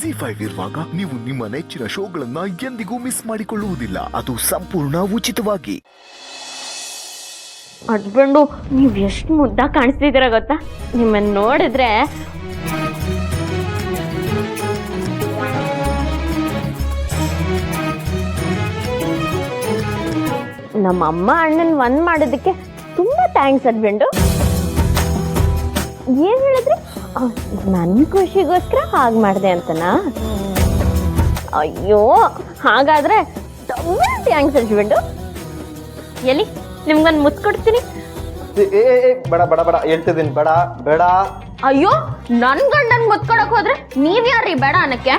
ZEE5 ಇರುವಾಗ ನೀವು ನಿಮ್ಮ ನೆಚ್ಚಿನ ಶೋಗಳನ್ನ ಎಂದಿಗೂ ಮಿಸ್ ಮಾಡಿಕೊಳ್ಳುವುದಿಲ್ಲ. ಅದು ಸಂಪೂರ್ಣ ಉಚಿತವಾಗಿ. ಹಸ್ಬೆಂಡು ನೀವು ಎಷ್ಟು ಮುದ್ದ ಕಾಣಿಸ್ತಿದ್ದೀರ ಗೊತ್ತಾ? ನಿಮ್ಮನ್ನ ನೋಡಿದ್ರೆ ನಮ್ಮ ಅಮ್ಮ ಅಣ್ಣನ್ ಒಂದ್ ಮಾಡೋದಕ್ಕೆ ತುಂಬಾ ಥ್ಯಾಂಕ್ಸ್ ಹಸ್ಬೆಂಡು. ಏನ್ ಹೇಳಿದ್ರಿ? ನನ್ನ ಖುಷಿಗೋಸ್ಕರ ಹಾಗೆ ಮಾಡಿದೆ ಅಂತನಾ? ಅಯ್ಯೋ, ಹಾಗಾದ್ರೆ ಡಬಲ್ ಥ್ಯಾಂಕ್ಸ್ ಹಸ್ಬೆಂಡು. ಎಲ್ಲಿ ನಿಮ್ಗೊಂದು ಮುತ್ತು ಕೊಡ್ತೀನಿ. ಬೇಡ ಬೇಡ ಬೇಡ ಹೇಳ್ತಿದ್ದೀನಿ, ಬೇಡ ಬೇಡ. ಅಯ್ಯೋ, ನನ್ ಗಂಡನ್ ಮುತ್ತು ಕೊಡಕ್ ಹೋದ್ರೆ ನೀವ್ ಯಾರ್ರಿ ಬೇಡ ಅನ್ನಕ್ಕೆ?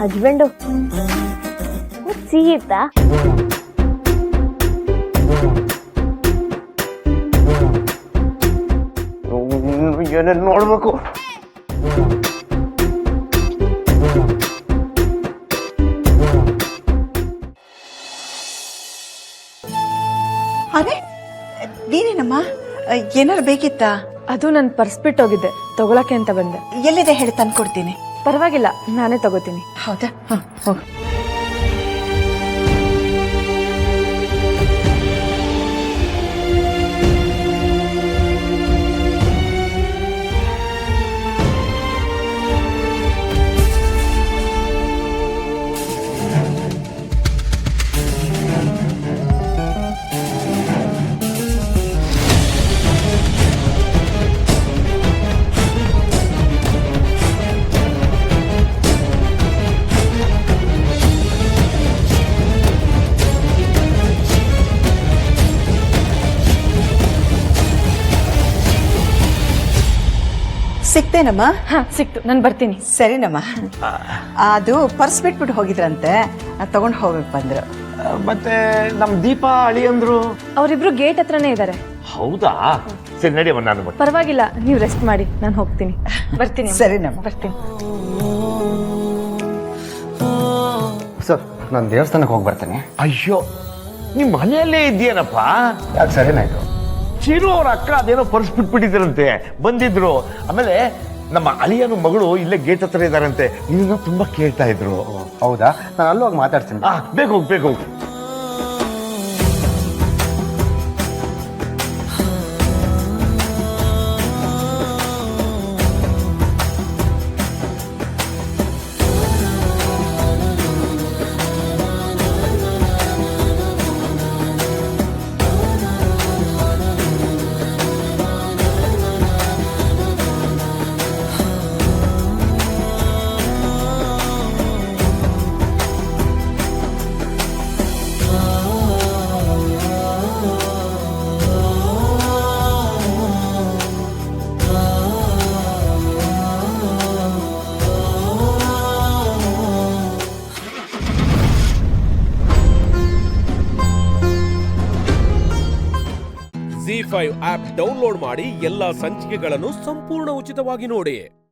ಹಸ್ಬೆಂಡು ಸಿಹಿ ಇತ್ತಾ? ಏನೇನು ನೋಡ್ಬೇಕು. ಅರೆ ನೀನೇನಮ್ಮ, ಏನಾರು ಬೇಕಿತ್ತಾ? ಅದು ನನ್ನ ಪರ್ಸ್ ಬಿಟ್ಟು ಹೋಗಿದ್ದೆ, ತಗೊಳಕ್ಕೆ ಅಂತ ಬಂದೆ. ಎಲ್ಲಿದೆ ಹೇಳಿ ತಂದ್ಕೊಡ್ತೀನಿ. ಪರವಾಗಿಲ್ಲ, ನಾನೇ ತಗೋತೀನಿ. ಹೌದಾ? ಹೋಗು. ಸಿಕ್ತೇನಮ್ಮ? ಹಾ, ಸಿಕ್ತು. ನಾನು ಬರ್ತೀನಿ. ಸರಿನಮ್ಮ. ಅದು ಪರ್ಸ್ ಬಿಟ್ಬಿಟ್ಟು ಹೋಗಿದ್ರಂತೆ, ತಗೊಂಡು ಹೋಗ್ಬೇಕು ಬಂದ್ರು. ಮತ್ತೆ ನಮ್ ದೀಪ ಅಳಿ ಅಂದ್ರು. ಅವರಿಬ್ರು ಗೇಟ್ ಹತ್ರನೇ ಇದ್ದಾರೆ. ಹೌದಾ? ಸರಿ ನಡಿಯಮ್ಮ, ನಾನು ಪರವಾಗಿಲ್ಲ, ನೀವು ರೆಸ್ಟ್ ಮಾಡಿ, ನಾನು ಹೋಗ್ತೀನಿ. ಬರ್ತೀನಿ. ಸರಿನಮ್ಮ, ಬರ್ತೀನಿ. ಸರ್, ನಾನು ದೇವಸ್ಥಾನಕ್ಕೆ ಹೋಗಿ ಬರ್ತೇನೆ. ಅಯ್ಯೋ, ನಿಮ್ ಮನೆಯಲ್ಲೇ ಇದೆಯೇನಪ್ಪ? ಯಾಕೆ ಸರಿನಾಯ್ತು? ಚಿರು ಅವ್ರ ಅಕ್ಕ ಅದೇನೋ ಪರ್ಸ್ ಬಿಟ್ಬಿಟ್ಟಿದ್ರಂತೆ, ಬಂದಿದ್ರು. ಆಮೇಲೆ ನಮ್ಮ ಅಳಿಯನ ಮಗಳು ಇಲ್ಲೇ ಗೇಟ್ ಹತ್ರ ಇದಾರಂತೆ, ನಿನ್ನ ತುಂಬಾ ಕೇಳ್ತಾ ಇದ್ರು. ಹೌದಾ? ನಾನು ಅಲ್ಲೋಗಿ ಮಾತಾಡ್ತೀನಿ. ಬೇಗ ಹೋಗಿ, ಬೇಗ ಹೋಗಿ. ZEE5 ಆಪ್ ಡೌನ್ಲೋಡ್ ಮಾಡಿ ಎಲ್ಲಾ ಸಂಚಿಕೆಗಳನ್ನು ಸಂಪೂರ್ಣ ಉಚಿತವಾಗಿ ನೋಡಿ.